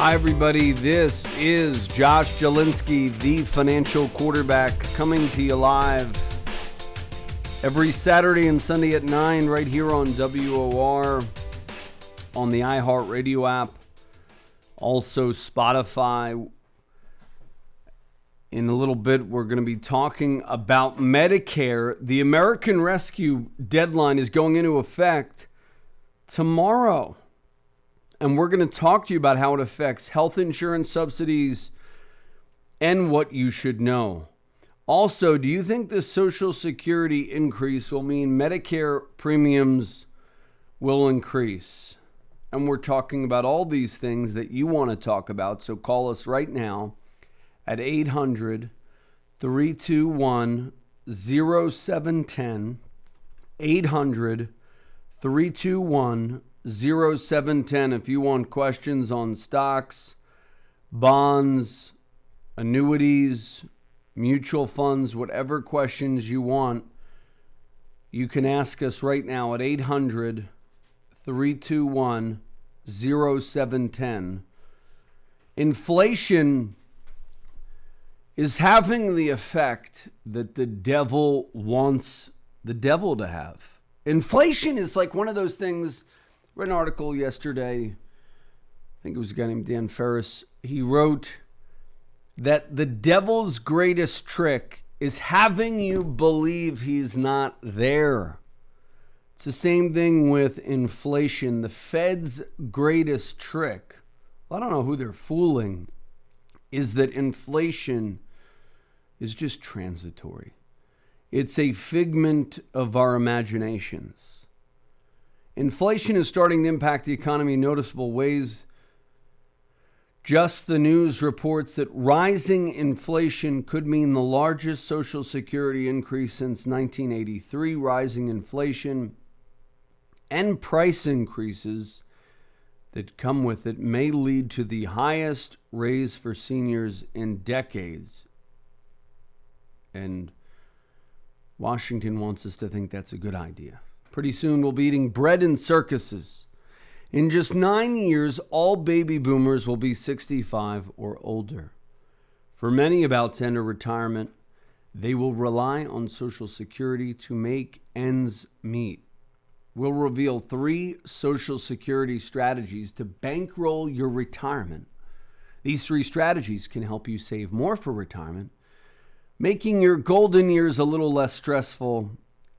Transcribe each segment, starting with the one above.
Hi, everybody. This is Josh Jelinski, the financial quarterback, coming to you live every Saturday and Sunday at 9 right here on WOR, on the iHeartRadio app, also Spotify. In a little bit, we're going to be talking about Medicare. The American Rescue deadline is going into effect tomorrow. And we're going to talk to you about how it affects health insurance subsidies and what you should know. Also, do you think this Social Security increase will mean Medicare premiums will increase? And we're talking about all these things that you want to talk about. So call us right now at 800-321-0710. 800-321-0710 if you want questions on stocks, bonds, annuities, mutual funds, whatever questions you want, you can ask us right now at 800-321-0710. Inflation is having the effect that the devil wants the devil to have. Inflation is like one of those things. I read an article yesterday. I think it was a guy named Dan Ferris. He wrote that the devil's greatest trick is having you believe he's not there. It's the same thing with inflation. The Fed's greatest trick, I don't know who they're fooling, is that inflation is just transitory. It's a figment of our imaginations. Inflation is starting to impact the economy in noticeable ways. Just the news reports that rising inflation could mean the largest Social Security increase since 1983. Rising inflation and price increases that come with it may lead to the highest raise for seniors in decades. And Washington wants us to think that's a good idea. Pretty soon we'll be eating bread in circuses. In just 9 years, all baby boomers will be 65 or older. For many about to enter retirement, they will rely on Social Security to make ends meet. We'll reveal 3 Social Security strategies to bankroll your retirement. These 3 strategies can help you save more for retirement, making your golden years a little less stressful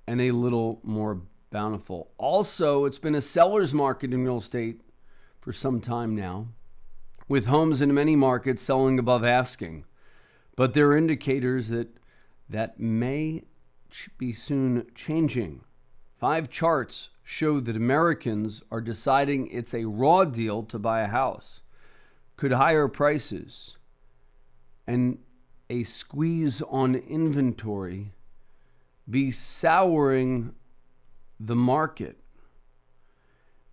and a little more bountiful. Also, it's been a seller's market in real estate for some time now, with homes in many markets selling above asking. But there are indicators that may be soon changing. 5 charts show that Americans are deciding it's a raw deal to buy a house. Could higher prices and a squeeze on inventory be souring the market?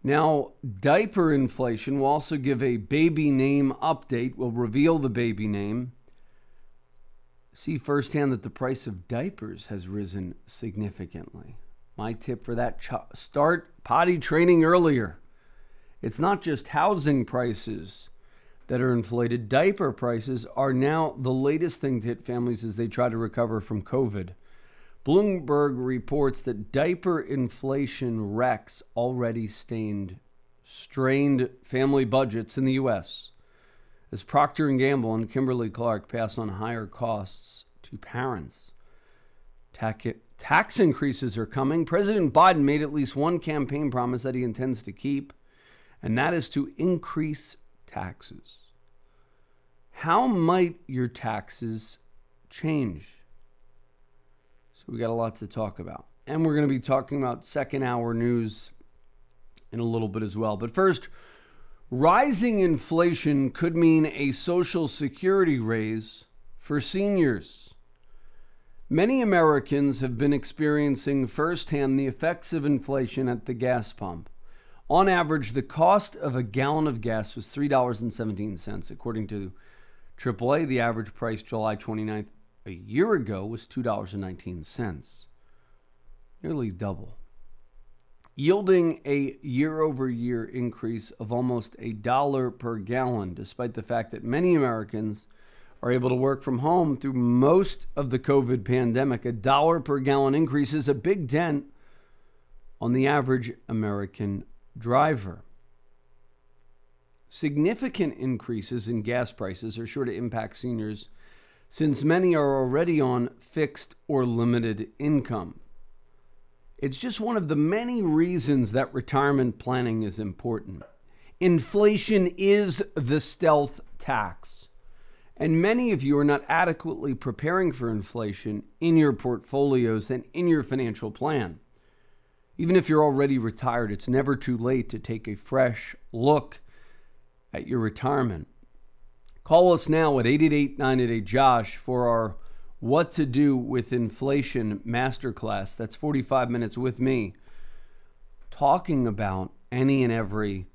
Now, diaper inflation will also give a baby name update. We'll reveal the baby name. See firsthand that the price of diapers has risen significantly. My tip for that, start potty training earlier. It's not just housing prices that are inflated. Diaper prices are now the latest thing to hit families as they try to recover from COVID. Bloomberg reports that diaper inflation wrecks already strained family budgets in the U.S. as Procter & Gamble and Kimberly-Clark pass on higher costs to parents. Tax increases are coming. President Biden made at least one campaign promise that he intends to keep, and that is to increase taxes. How might your taxes change? So we got a lot to talk about. And we're going to be talking about second hour news in a little bit as well. But first, rising inflation could mean a Social Security raise for seniors. Many Americans have been experiencing firsthand the effects of inflation at the gas pump. On average, the cost of a gallon of gas was $3.17. According to AAA, the average price July 29th a year ago was $2.19. Nearly double. yielding a year-over-year increase of almost $1 per gallon, despite the fact that many Americans are able to work from home through most of the COVID pandemic. $1 per gallon increase is a big dent on the average American driver. Significant increases in gas prices are sure to impact seniors, since many are already on fixed or limited income. It's just one of the many reasons that retirement planning is important. Inflation is the stealth tax, and many of you are not adequately preparing for inflation in your portfolios and in your financial plan. Even if you're already retired, it's never too late to take a fresh look at your retirement. Call us now at 888-988-JOSH for our What to Do with Inflation Masterclass. That's 45 minutes with me talking about any and every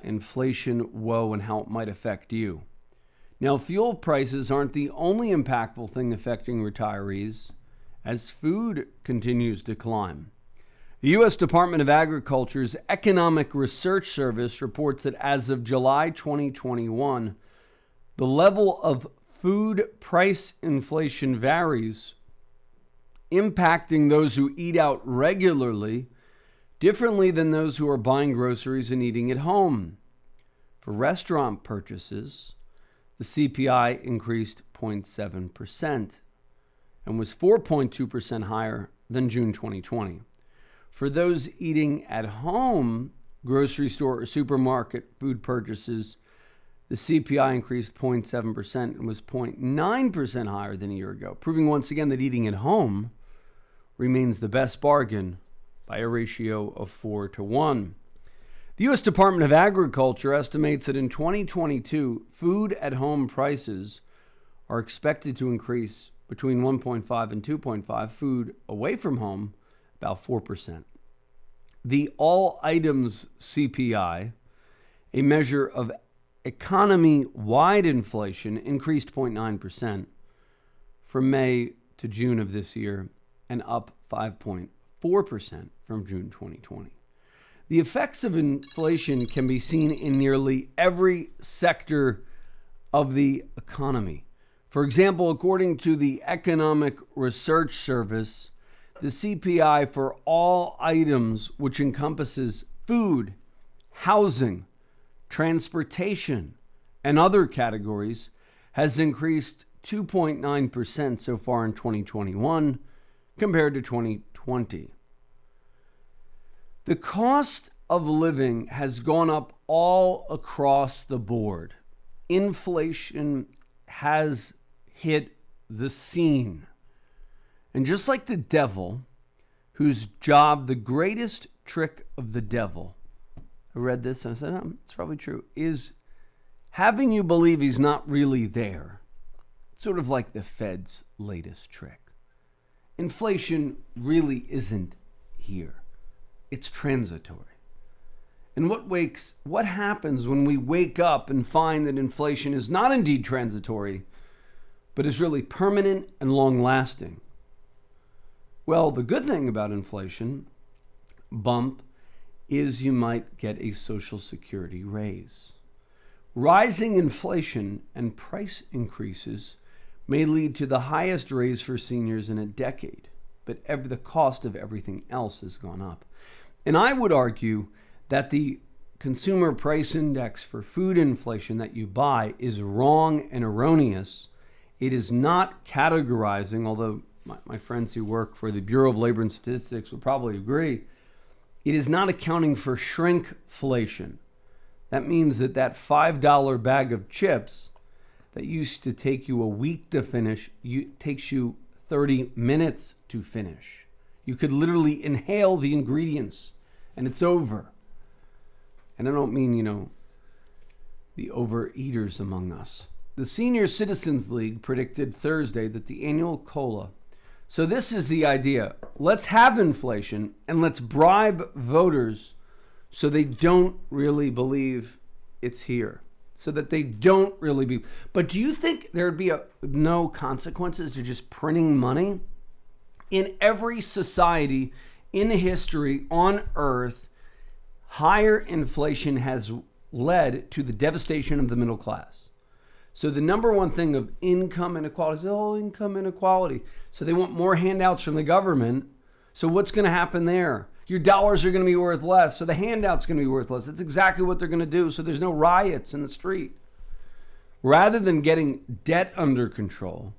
inflation woe and how it might affect you. Now, fuel prices aren't the only impactful thing affecting retirees, as food continues to climb. The U.S. Department of Agriculture's Economic Research Service reports that as of July 2021, the level of food price inflation varies, impacting those who eat out regularly differently than those who are buying groceries and eating at home. For restaurant purchases, the CPI increased 0.7% and was 4.2% higher than June 2020. For those eating at home, grocery store or supermarket food purchases, the CPI increased 0.7% and was 0.9% higher than a year ago, proving once again that eating at home remains the best bargain by a ratio of 4-to-1. The U.S. Department of Agriculture estimates that in 2022, food at home prices are expected to increase between 1.5 and 2.5, food away from home about 4%. The all items CPI, a measure of economy-wide inflation, increased 0.9% from May to June of this year and up 5.4% from June 2020. The effects of inflation can be seen in nearly every sector of the economy. For example, according to the Economic Research Service, the CPI for all items, which encompasses food, housing, transportation, and other categories, has increased 2.9% so far in 2021 compared to 2020. The cost of living has gone up all across the board. Inflation has hit the scene. And just like the devil, whose job, the greatest trick of the devil, I read this and I said, it's probably true, is having you believe he's not really there. It's sort of like the Fed's latest trick. Inflation really isn't here. It's transitory. And what happens when we wake up and find that inflation is not indeed transitory, but is really permanent and long-lasting? Well, the good thing about inflation bump is you might get a Social Security raise. Rising inflation and price increases may lead to the highest raise for seniors in a decade, but the cost of everything else has gone up. And I would argue that the consumer price index for food inflation that you buy is wrong and erroneous. It is not categorizing, although my friends who work for the Bureau of Labor and Statistics would probably agree, it is not accounting for shrinkflation. That means that $5 bag of chips that used to take you a week to finish, takes you 30 minutes to finish. You could literally inhale the ingredients and it's over. And I don't mean, the overeaters among us. The Senior Citizens League predicted Thursday that the annual COLA. So this is the idea. Let's have inflation and let's bribe voters so they don't really believe it's here. So that they don't really be. But do you think there'd be no consequences to just printing money? In every society, in history on Earth, higher inflation has led to the devastation of the middle class. So the number one thing of income inequality is, income inequality. So they want more handouts from the government. So what's going to happen there? Your dollars are going to be worth less. So the handout's going to be worth less. That's exactly what they're going to do. So there's no riots in the street. Rather than getting debt under control,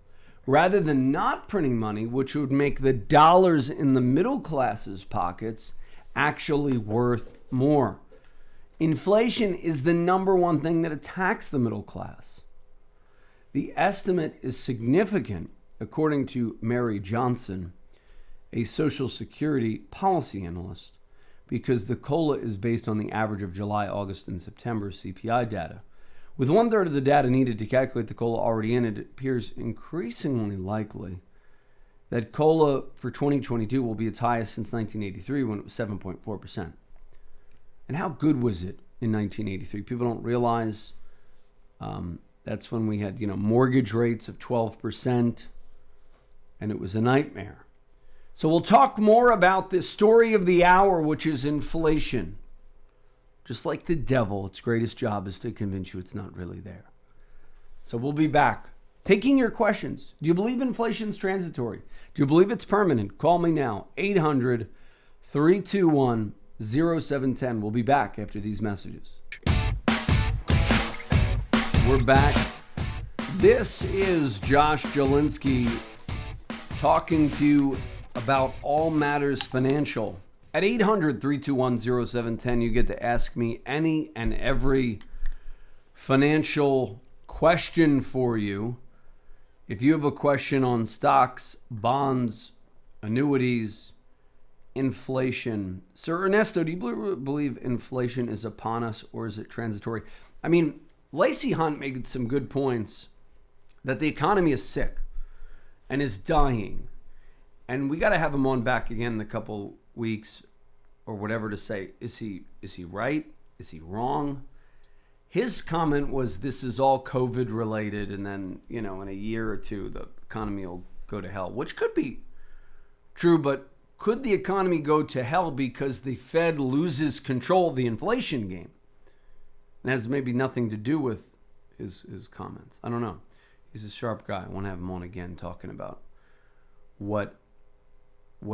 rather than not printing money, which would make the dollars in the middle class's pockets actually worth more. Inflation is the number one thing that attacks the middle class. The estimate is significant, according to Mary Johnson, a Social Security policy analyst, because the COLA is based on the average of July, August, and September CPI data. With 1/3 of the data needed to calculate the COLA already in it, it appears increasingly likely that COLA for 2022 will be its highest since 1983, when it was 7.4%. And how good was it in 1983? People don't realize that's when we had, mortgage rates of 12%, and it was a nightmare. So we'll talk more about the story of the hour, which is inflation. Just like the devil, its greatest job is to convince you it's not really there. So we'll be back. Taking your questions. Do you believe inflation's transitory? Do you believe it's permanent? Call me now. 800-321-0710. We'll be back after these messages. We're back. This is Josh Jelinski talking to you about all matters financial. At 800-321-0710, you get to ask me any and every financial question for you. If you have a question on stocks, bonds, annuities, inflation. Sir Ernesto, do you believe inflation is upon us, or is it transitory? I mean, Lacey Hunt made some good points that the economy is sick and is dying. And we got to have him on back again in a couple weeks or whatever to say, is he right? Is he wrong? His comment was, this is all COVID related, and then, in a year or two, the economy will go to hell, which could be true, but could the economy go to hell because the Fed loses control of the inflation game? It has maybe nothing to do with his comments. I don't know. He's a sharp guy. I want to have him on again talking about what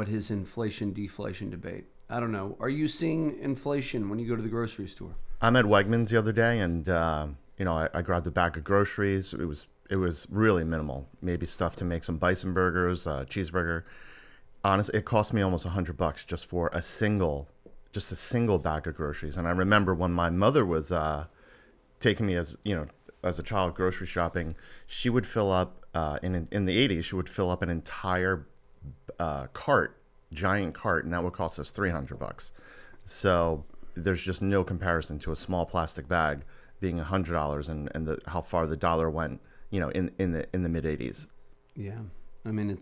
his inflation deflation debate. I don't know. Are you seeing inflation when you go to the grocery store? I'm at Wegmans the other day, and I grabbed a bag of groceries. It was really minimal. Maybe stuff to make some bison burgers, cheeseburger. Honestly, it cost me almost $100 just for a single bag of groceries. And I remember when my mother was taking me as a child grocery shopping, she would fill up in the 80s. She would fill up an entire giant cart, and that would cost us $300. So there's just no comparison to a small plastic bag being $100 and how far the dollar went, in the mid 80s. Yeah, I mean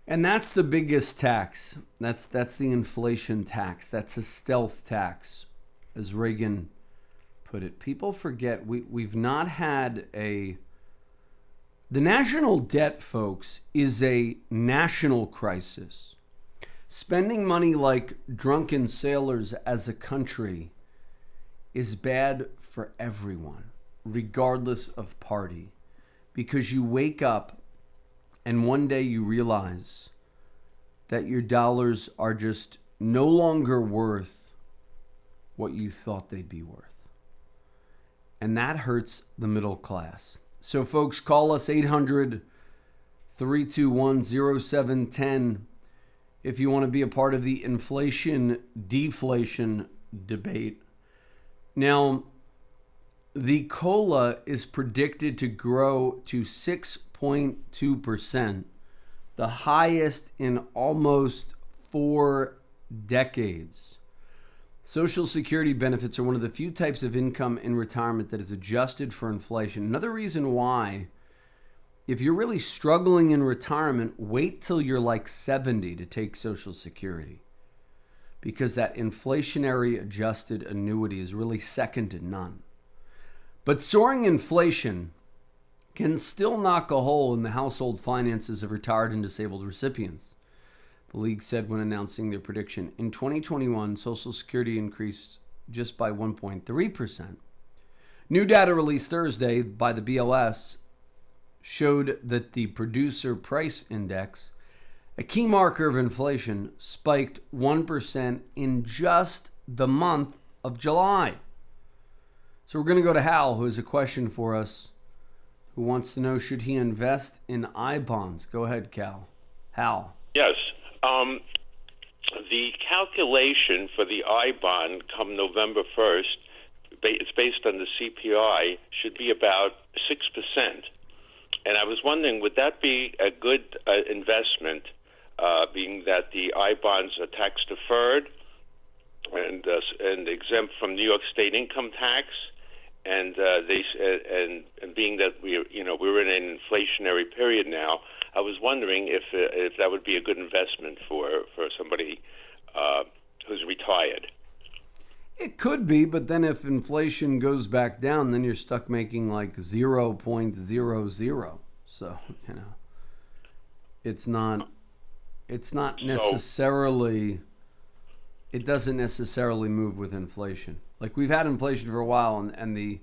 and that's the biggest tax. That's the inflation tax. That's a stealth tax, as Reagan put it. People forget we've not had the national debt, folks, is a national crisis. Spending money like drunken sailors as a country is bad for everyone, regardless of party, because you wake up and one day you realize that your dollars are just no longer worth what you thought they'd be worth. And that hurts the middle class. So folks, call us 800-321-0710 if you want to be a part of the inflation deflation debate. Now, the COLA is predicted to grow to 6.2%, the highest in almost 4 decades. Social Security benefits are one of the few types of income in retirement that is adjusted for inflation. Another reason why, if you're really struggling in retirement, wait till you're like 70 to take Social Security, because that inflationary adjusted annuity is really second to none. But soaring inflation can still knock a hole in the household finances of retired and disabled recipients. The league said when announcing their prediction. In 2021, Social Security increased just by 1.3%. New data released Thursday by the BLS showed that the producer price index, a key marker of inflation, spiked 1% in just the month of July. So we're going to go to Hal, who has a question for us, who wants to know, should he invest in I-bonds? Go ahead, Hal. Yes. The calculation for the I-bond come November 1st, it's based on the CPI, should be about 6%. And I was wondering, would that be a good investment, being that the I-bonds are tax deferred and exempt from New York State income tax, and being that we're in an inflationary period now. I was wondering if that would be a good investment for somebody who's retired. It could be, but then if inflation goes back down, then you're stuck making like 0.00. So, it's not necessarily, it doesn't necessarily move with inflation. Like, we've had inflation for a while, and the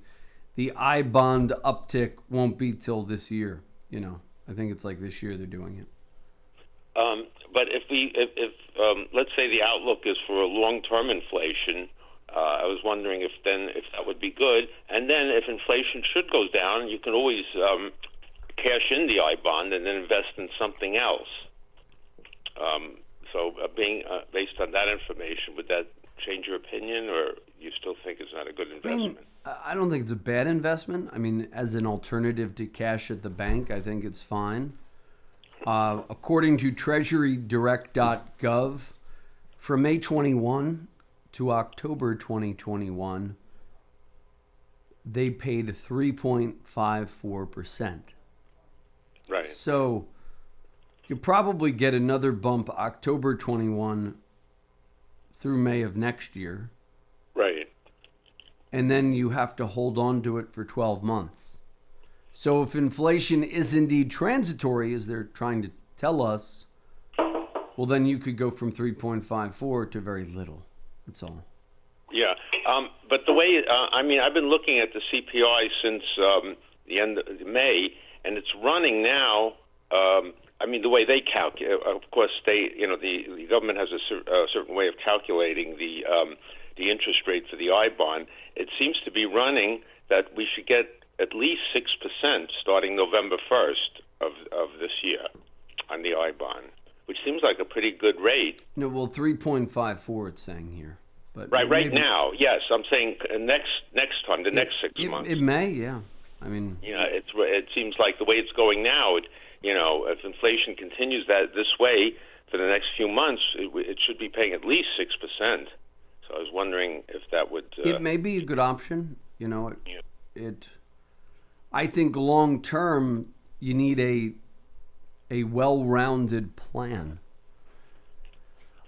I-bond uptick won't be till this year. I think it's like this year they're doing it. But if let's say the outlook is for a long-term inflation, I was wondering if that would be good. And then if inflation should go down, you can always cash in the I-bond and then invest in something else. Being based on that information, would that change your opinion, or you still think it's not a good investment? I don't think it's a bad investment. I mean, as an alternative to cash at the bank, I think it's fine. According to treasurydirect.gov, from May 21 to October 2021, they paid 3.54%. Right. So you probably get another bump October 21 through May of next year. Right. And then you have to hold on to it for 12 months. So if inflation is indeed transitory, as they're trying to tell us, well, then you could go from 3.54 to very little. That's all. Yeah. But the way, I've been looking at the CPI since the end of May, and it's running now. The way they calculate, of course, the government has a certain way of calculating the interest rate for the I-bond. It seems to be running that we should get at least 6% starting November 1st of this year on the I-bond, which seems like a pretty good rate. No, well, 3.54 it's saying here. But right now, yes. I'm saying next time, the next 6 months. It may, yeah. It seems like the way it's going now, if inflation continues this way for the next few months, it should be paying at least 6%. So I was wondering if that would. It may be a good option. I think long term you need a well-rounded plan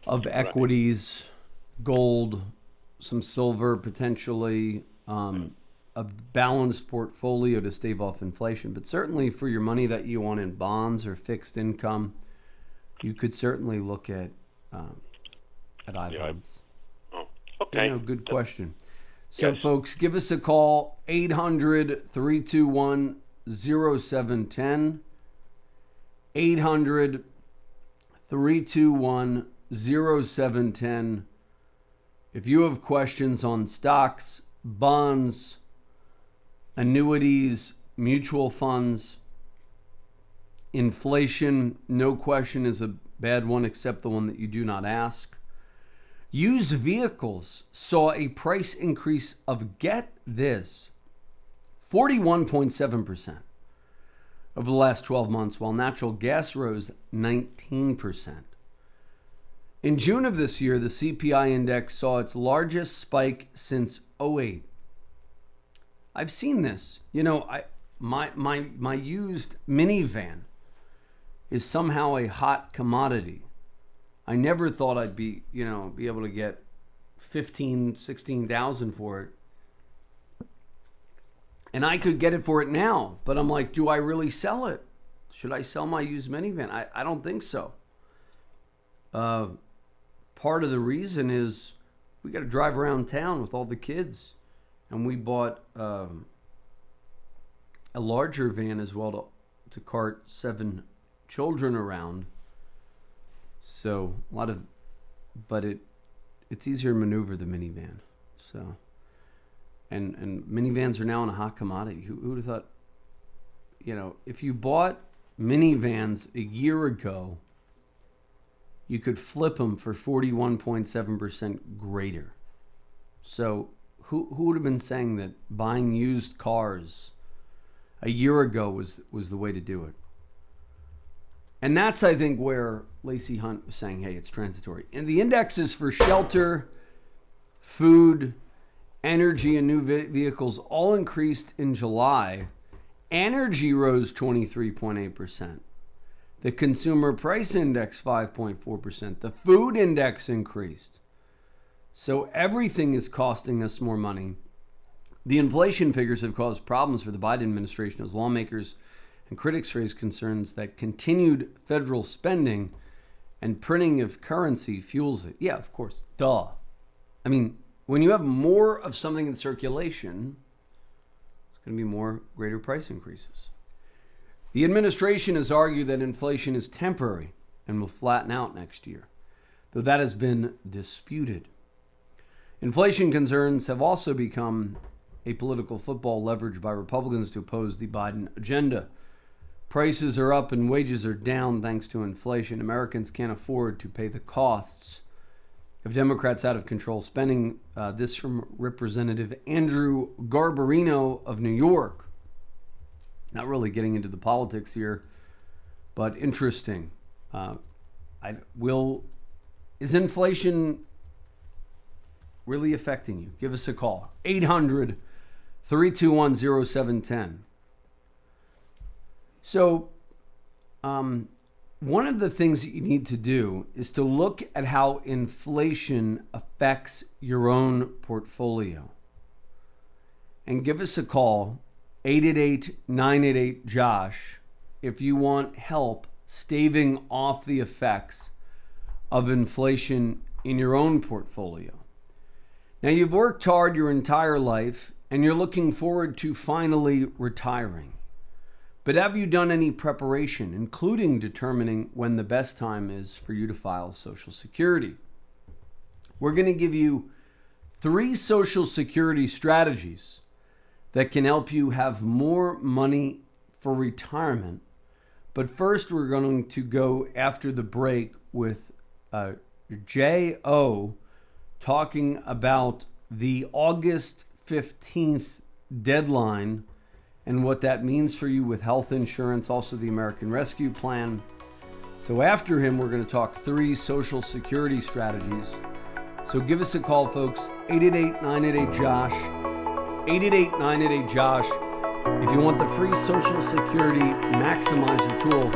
of equities, gold, some silver potentially, a balanced portfolio to stave off inflation. But certainly for your money that you want in bonds or fixed income, you could certainly look at I-bonds. Oh, okay. Good question. So, yes. Folks, give us a call, 800-321-0710, 800-321-0710. If you have questions on stocks, bonds, annuities, mutual funds, inflation, no question is a bad one except the one that you do not ask. Used vehicles saw a price increase of, get this, 41.7% over the last 12 months, while natural gas rose 19%. In June of this year, the CPI index saw its largest spike since 2008. I've seen this. My used minivan is somehow a hot commodity. I never thought I'd be able to get 15, 16,000 for it. And I could get it for it now, but I'm like, do I really sell it? Should I sell my used minivan? I don't think so. part of the reason is we got to drive around town with all the kids. And we bought a larger van as well to cart 7 children around. So but it's easier to maneuver the minivan. So, and minivans are now a hot commodity. Who would have thought, if you bought minivans a year ago, you could flip them for 41.7% greater. So who would have been saying that buying used cars a year ago was the way to do it? And that's, I think, where Lacey Hunt was saying, hey, it's transitory. And the indexes for shelter, food, energy, and new vehicles all increased in July. Energy rose 23.8%. The consumer price index 5.4%. The food index increased. So everything is costing us more money. The inflation figures have caused problems for the Biden administration as lawmakers and critics raise concerns that continued federal spending and printing of currency fuels it. Yeah, of course. Duh. I mean, when you have more of something in circulation, it's going to be greater price increases. The administration has argued that inflation is temporary and will flatten out next year, though that has been disputed. Inflation concerns have also become a political football leveraged by Republicans to oppose the Biden agenda. Prices are up and wages are down thanks to inflation. Americans can't afford to pay the costs of Democrats' out-of-control spending. This from Representative Andrew Garbarino of New York. Not really getting into the politics here, but interesting. Is inflation really affecting you? Give us a call. 800-321-0710. So, one of the things that you need to do is to look at how inflation affects your own portfolio. And give us a call, 888-988-JOSH, if you want help staving off the effects of inflation in your own portfolio. Now, you've worked hard your entire life, and you're looking forward to finally retiring. But have you done any preparation, including determining when the best time is for you to file Social Security? We're going to give you 3 Social Security strategies that can help you have more money for retirement. But first, we're going to go after the break with J.O. talking about the August 15th deadline and what that means for you with health insurance, also the American Rescue Plan. So after him, we're going to talk 3 Social Security strategies. So give us a call, folks, 888-988-JOSH, 888-988-JOSH. If you want the free Social Security Maximizer tool.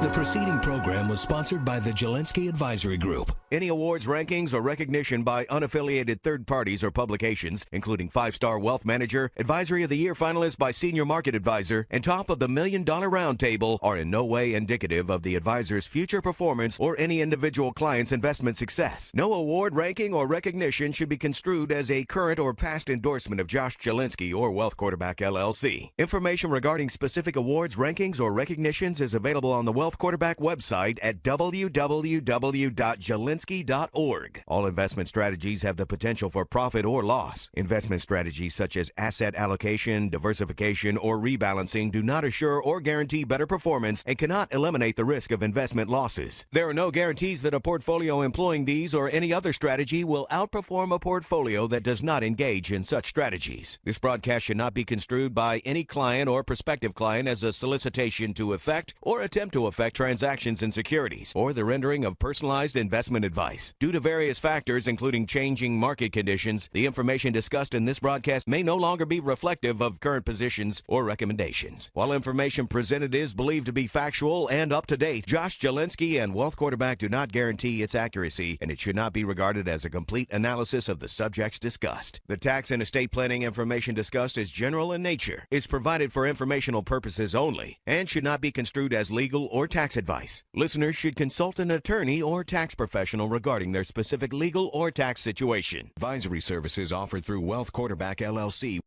The preceding program was sponsored by the Jelensky Advisory Group. Any awards, rankings, or recognition by unaffiliated third parties or publications, including 5-Star Wealth Manager, Advisory of the Year finalist by Senior Market Advisor, and top of the $1 Million Roundtable, are in no way indicative of the advisor's future performance or any individual client's investment success. No award, ranking, or recognition should be construed as a current or past endorsement of Josh Jelensky or Wealth Quarterback LLC. Information regarding specific awards, rankings, or recognitions is available on the Wealth Quarterback website at www.jelensky.org. All investment strategies have the potential for profit or loss. Investment strategies such as asset allocation, diversification, or rebalancing do not assure or guarantee better performance and cannot eliminate the risk of investment losses. There are no guarantees that a portfolio employing these or any other strategy will outperform a portfolio that does not engage in such strategies. This broadcast should not be construed by any client or prospective client as a solicitation to effect or attempt to effect transactions in securities or the rendering of personalized investment advice. Due to various factors, including changing market conditions, the information discussed in this broadcast may no longer be reflective of current positions or recommendations. While information presented is believed to be factual and up to date, Josh Jelensky and Wealth Quarterback do not guarantee its accuracy, and it should not be regarded as a complete analysis of the subjects discussed. The tax and estate planning information discussed is general in nature, is is provided for informational purposes only and should not be construed as legal or tax advice. Listeners should consult an attorney or tax professional regarding their specific legal or tax situation. Advisory services offered through Wealth Quarterback LLC.